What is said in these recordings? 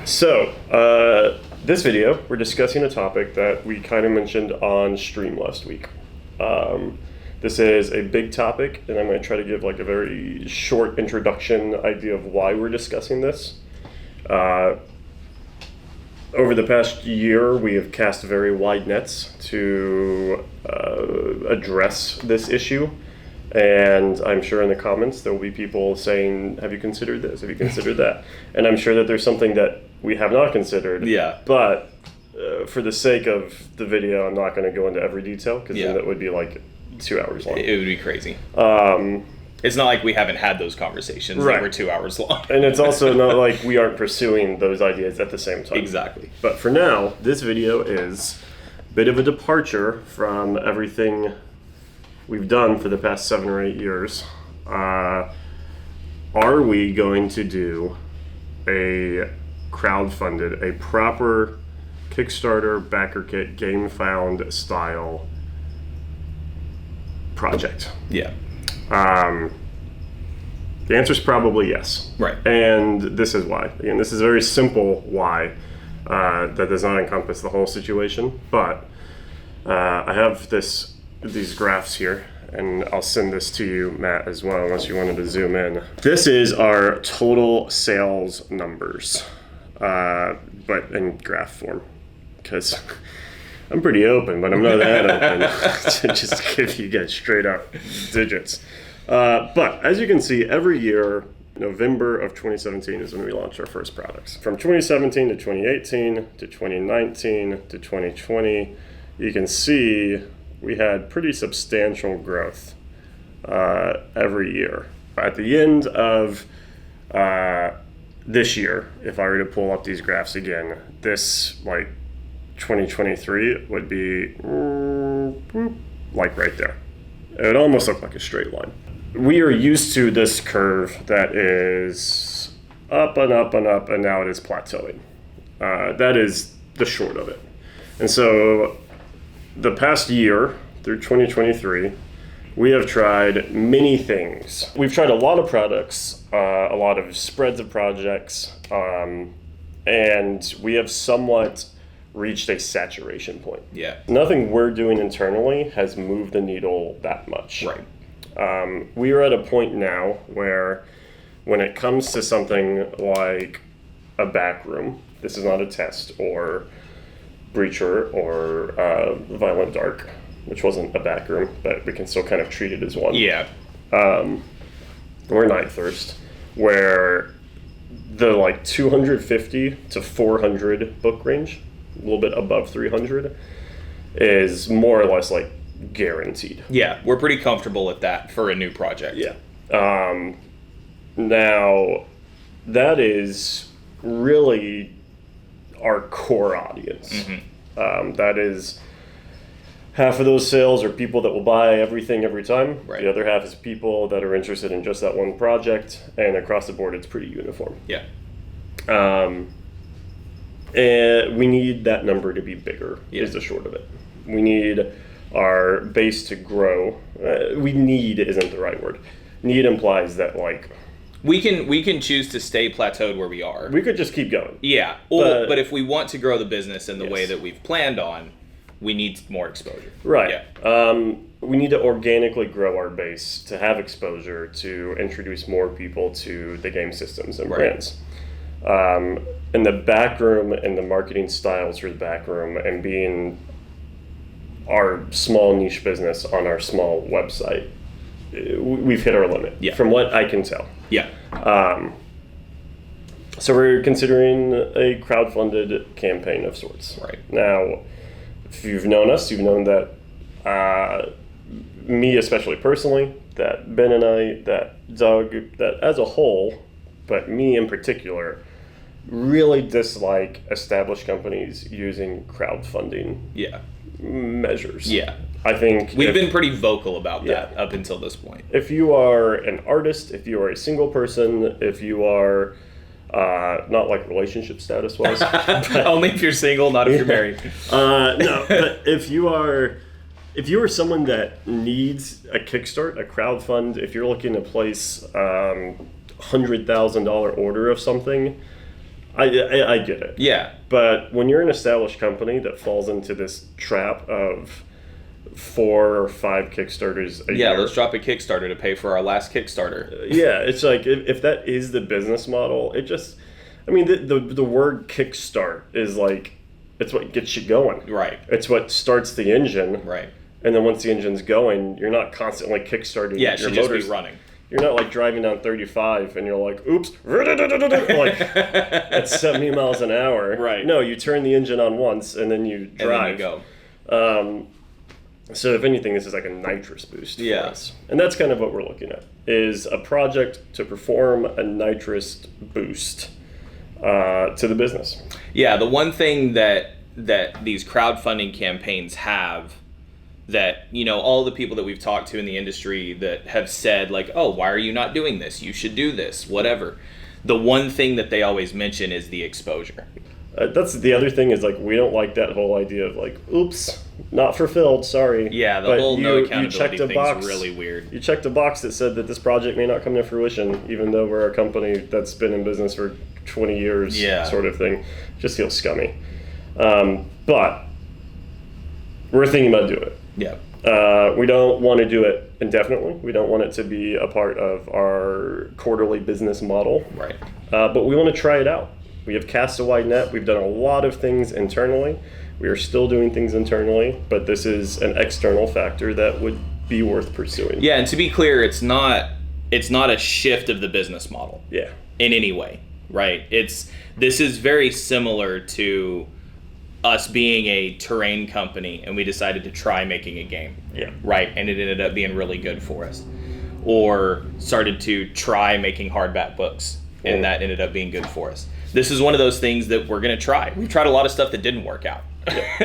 So, this video, we're discussing a topic that we kind of mentioned on stream last week. This is a big topic, and I'm going to try to give like a very short introduction idea of why we're discussing this. Over the past year, we have cast very wide nets to address this issue. And I'm sure in the comments there will be people saying, have you considered this? Have you considered that? And I'm sure that there's something that we have not considered. Yeah. But for the sake of the video, I'm not going to go into every detail because then that would be like 2 hours long. It would be crazy. It's not like we haven't had those conversations that were 2 hours long. And it's also not like we aren't pursuing those ideas at the same time. Exactly. But for now, this video is a bit of a departure from everything we've done for the past 7 or 8 years. Are we going to do a crowdfunded, a proper Kickstarter, backer kit, game found style project? Yeah. The answer is probably yes. Right. And this is why. Again, this is a very simple why that does not encompass the whole situation. But I have these graphs here, and I'll send this to you, Matt, as well, unless you wanted to zoom in. This is our total sales numbers, but in graph form, because I'm pretty open, but I'm not that open to just give you guys straight up digits. But as you can see, every year, November of 2017 is when we launched our first products. From 2017 to 2018 to 2019 to 2020, you can see we had pretty substantial growth every year. At the end of this year, if I were to pull up these graphs again, this like 2023 would be like right there. It would almost look like a straight line. We are used to this curve that is up and up and up, and now it is plateauing. That is the short of it. And so the past year, through 2023, we have tried many things. We've tried a lot of products, a lot of spreads of projects, and we have somewhat reached a saturation point. Yeah. Nothing we're doing internally has moved the needle that much. Right. We are at a point now where when it comes to something like a back room, this is not a test, or Breacher, or Violent Dark, which wasn't a back room, but we can still kind of treat it as one. Yeah. Or Night Thirst, where the like 250 to 400 book range, a little bit above 300, is more or less like guaranteed. Yeah, we're pretty comfortable with that for a new project. Yeah. Now, that is really our core audience. Mm-hmm. That is half of those sales are people that will buy everything every time. Right. The other half is people that are interested in just that one project, and across the board it's pretty uniform. Yeah. And we need that number to be bigger, is the short of it. We need our base to grow. Need isn't the right word. Need implies that like we can choose to stay plateaued where we are. We could just keep going. Yeah. But if we want to grow the business in the way that we've planned on, we need more exposure. Right. Yeah. We need to organically grow our base to have exposure, to introduce more people to the game systems and brands. And the back room and the marketing styles for the back room, and being our small niche business on our small website, we've hit our limit, from what I can tell. Yeah. So we're considering a crowdfunded campaign of sorts. Right. Now, if you've known us, you've known that me, especially personally, that Ben and I, that Doug, that as a whole, but me in particular, really dislike established companies using crowdfunding measures. Yeah. I think we've been pretty vocal about that up until this point. If you are an artist, if you are a single person, if you are not like relationship status wise, only if you're single, not if you're married. No, but if you are someone that needs a kickstart, a crowdfund, if you're looking to place $100,000 order of something, I get it. Yeah. But when you're an established company that falls into this trap of 4 or 5 Kickstarters a year. Yeah, let's drop a Kickstarter to pay for our last Kickstarter. Yeah, it's like if that is the business model, it just, I mean, the word kickstart is like, it's what gets you going. Right. It's what starts the engine. Right. And then once the engine's going, you're not constantly kickstarting Yeah, it your should just motors. be running. You're not like driving down 35 and you're like, oops, like at 70 miles an hour. Right. No, you turn the engine on once and then you drive. And then you go. So if anything, this is like a nitrous boost for Yeah. us. And that's kind of what we're looking at, is a project to perform a nitrous boost to the business. Yeah, the one thing that these crowdfunding campaigns have that, you know, all the people that we've talked to in the industry that have said like, oh, why are you not doing this? You should do this, whatever. The one thing that they always mention is the exposure. That's the other thing is like, we don't like that whole idea of like, oops, not fulfilled, sorry. Yeah, the But whole no you accountability checked a thing's box. really weird. You checked a box that said that this project may not come to fruition, even though we're a company that's been in business for 20 years, Yeah. sort of thing. Just feels scummy. But we're thinking about doing it. Yeah. We don't want to do it indefinitely. We don't want it to be a part of our quarterly business model. Right. But we want to try it out. We have cast a wide net. We've done a lot of things internally. We are still doing things internally, but this is an external factor that would be worth pursuing. Yeah, and to be clear, it's not a shift of the business model. Yeah. In any way, right? This is very similar to us being a terrain company and we decided to try making a game. Yeah. Right, and it ended up being really good for us. Or started to try making hardback books and that ended up being good for us. This is one of those things that we're going to try. We've tried a lot of stuff that didn't work out,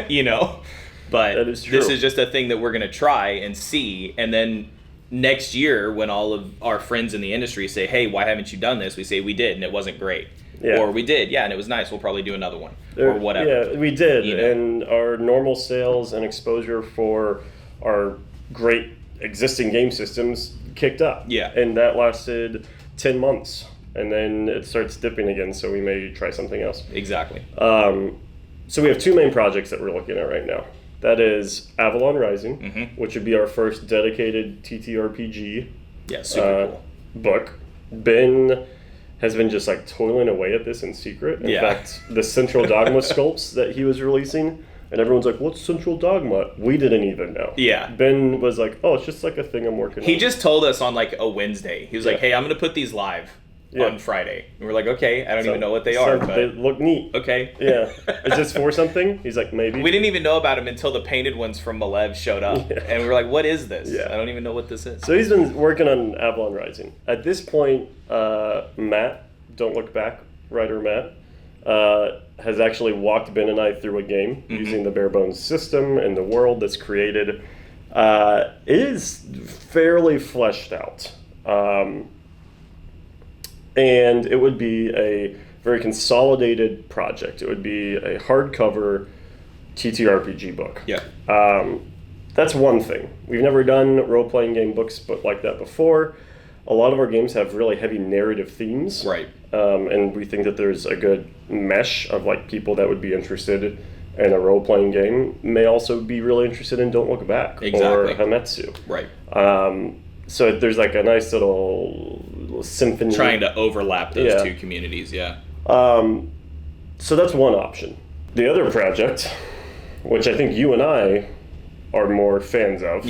you know, but That is true. this is just a thing that we're going to try and see. And then next year, when all of our friends in the industry say, hey, why haven't you done this? We say we did and it wasn't great. Yeah. Or we did, yeah, and it was nice. We'll probably do another one or whatever. Yeah, we did. You know? And our normal sales and exposure for our great existing game systems kicked up. Yeah. And that lasted 10 months. And then it starts dipping again, so we may try something else. Exactly. So we have 2 main projects that we're looking at right now. That is Avalon Rising, which would be our first dedicated TTRPG Yeah, super cool. book. Ben has been just like toiling away at this in secret. In fact, the Central Dogma sculpts that he was releasing, and everyone's like, what's Central Dogma? We didn't even know. Yeah. Ben was like, oh, it's just like a thing I'm working on. He just told us on like a Wednesday. He was like, hey, I'm going to put these live on Friday. And we're like, okay, I don't even know what they are. But they look neat. okay. Yeah. Is this for something? He's like, maybe. We didn't even know about him until the painted ones from Malev showed up. Yeah. And we were like, what is this? Yeah. I don't even know what this is. So he's been working on Avalon Rising. At this point, Matt, Don't Look Back, writer Matt, has actually walked Ben and I through a game using the bare bones system and the world that's created. It is fairly fleshed out. And it would be a very consolidated project. It would be a hardcover TTRPG book. Yeah. That's one thing. We've never done role-playing game books but like that before. A lot of our games have really heavy narrative themes. Right. And we think that there's a good mesh of like people that would be interested in a role-playing game may also be really interested in Don't Look Back or Hametsu. Right. So there's like a nice little symphony. Trying to overlap those two communities, yeah. So that's one option. The other project, which I think you and I are more fans of,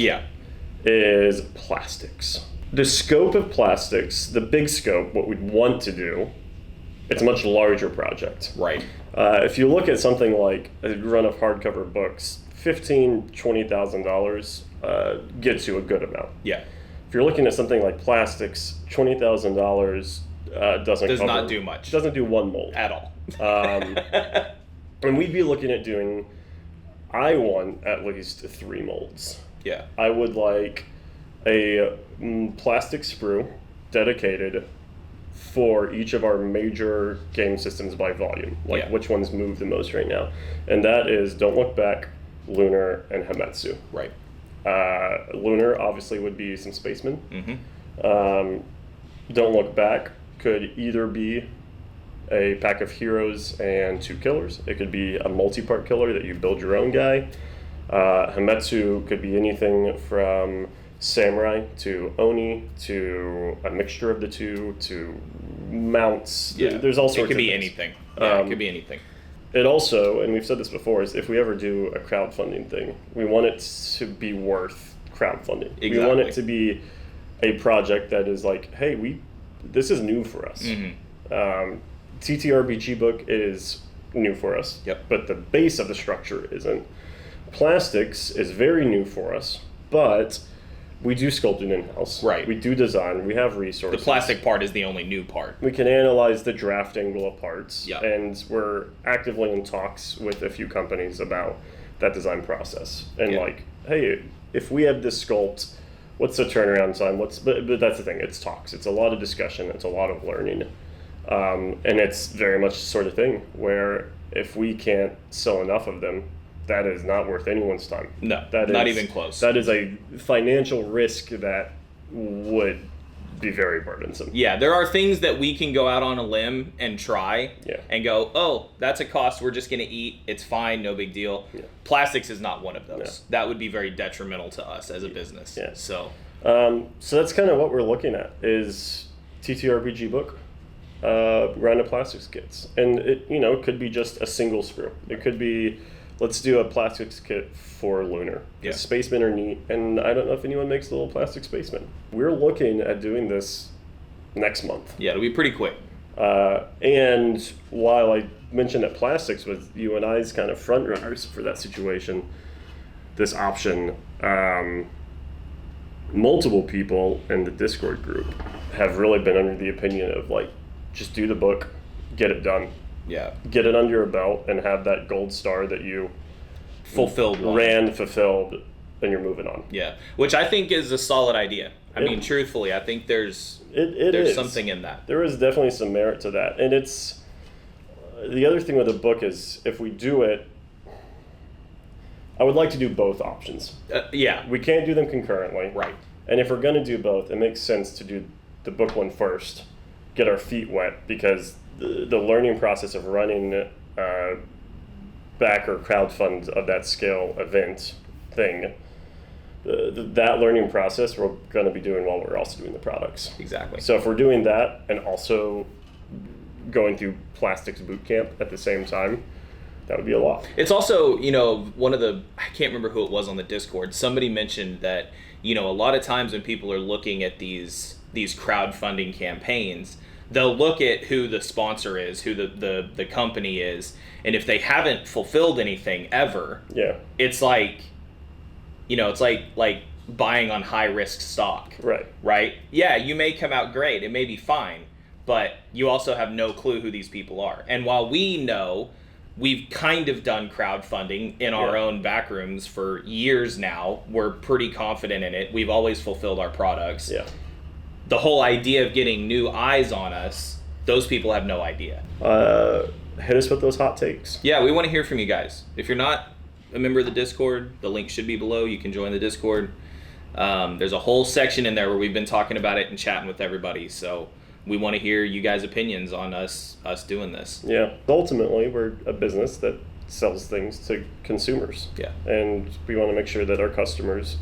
is plastics. The scope of plastics, the big scope, what we'd want to do, it's a much larger project. Right. If you look at something like a run of hardcover books, $15,000-$20,000 gets you a good amount. Yeah. If you're looking at something like plastics, $20,000 does not do much. Doesn't do one mold at all. And we'd be looking at doing, I want at least 3 molds. Yeah. I would like a plastic sprue dedicated for each of our major game systems by volume, like which ones move the most right now. And that is Don't Look Back, Lunar, and Hametsu. Right. Lunar obviously would be some spacemen. Don't Look Back could either be a pack of heroes and 2 killers. It could be a multi-part killer that you build your own guy. Hametsu could be anything from samurai to oni to a mixture of the two to mounts. Yeah. There's all sorts of It could be things. anything. Yeah, it could be anything. It also, and we've said this before, is if we ever do a crowdfunding thing, we want it to be worth crowdfunding. Exactly. We want it to be a project that is like, hey, this is new for us. TTRPG book is new for us, Yep. but the base of the structure isn't. Plastics is very new for us, but we do sculpting in-house. Right. We do design. We have The resources. plastic part is the only new part. We can analyze the draft angle of parts, Yeah. and we're actively in talks with a few companies about that design process. And Yeah. like, hey, if we have this sculpt, what's the turnaround time? But that's the thing. It's talks. It's a lot of discussion. It's a lot of learning, and it's very much the sort of thing where if we can't sell enough of them, that is not worth anyone's time. No, That not is- even close. That is a financial risk that would be very burdensome. Yeah, there are things that we can go out on a limb and try and go, oh, that's a cost we're just going to eat. It's fine, no big deal. Yeah. Plastics is not one of those. That would be very detrimental to us as a business. Yeah. So, So that's kind of what we're looking at is TTRPG book, random plastics kits. And it could be just a single screw. It could be, let's do a plastics kit for Lunar. Yeah. Spacemen are neat, and I don't know if anyone makes little plastic spacemen. We're looking at doing this next month. yeah, it'll be pretty quick. And while I mentioned that plastics was you and I's kind of front runners for that situation, this option, multiple people in the Discord group have really been under the opinion of like, just do the book, get it done, Yeah. get it under your belt, and have that gold star that you Fulfilled one. fulfilled, and you're moving on. Yeah. Which I think is a solid idea. I It- mean, truthfully, I think there's There's something in that. There is definitely some merit to that. And it's the other thing with the book is if we do it, I would like to do both options. Yeah. We can't do them concurrently. Right. And if we're going to do both, it makes sense to do the book one first, get our feet wet, because the learning process of running backer crowdfund of that scale event thing, that learning process we're going to be doing while we're also doing the products. Exactly. So if we're doing that and also going through plastics boot camp at the same time, that would be a lot. It's also, one of the, I can't remember who it was on the Discord, somebody mentioned that, a lot of times when people are looking at these crowdfunding campaigns, they'll look at who the sponsor is, who the company is, and if they haven't fulfilled anything ever, Yeah. it's like, it's like buying on high risk stock. Right. Right? Yeah, you may come out great, it may be fine, but you also have no clue who these people are. And while we know we've kind of done crowdfunding in our own backrooms for years now, we're pretty confident in it. We've always fulfilled our products. Yeah. The whole idea of getting new eyes on us, those people have no idea. Hit us with those hot takes. Yeah, we want to hear from you guys. If you're not a member of the Discord, the link should be below. You can join the Discord. There's a whole section in there where we've been talking about it and chatting with everybody. So we want to hear you guys' opinions on us doing this. Yeah. Ultimately, we're a business that sells things to consumers. Yeah. And we want to make sure that our customers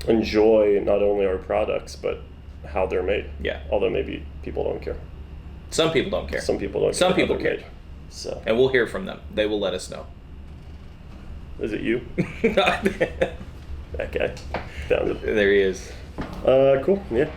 enjoy not only our products, but how they're made. Yeah. Although maybe people don't care. Some people don't care. Some people don't Some care. how people they're care. made. So, And we'll hear from them. They will let us know. is it you? That guy. Found it. There he is. Cool. Yeah.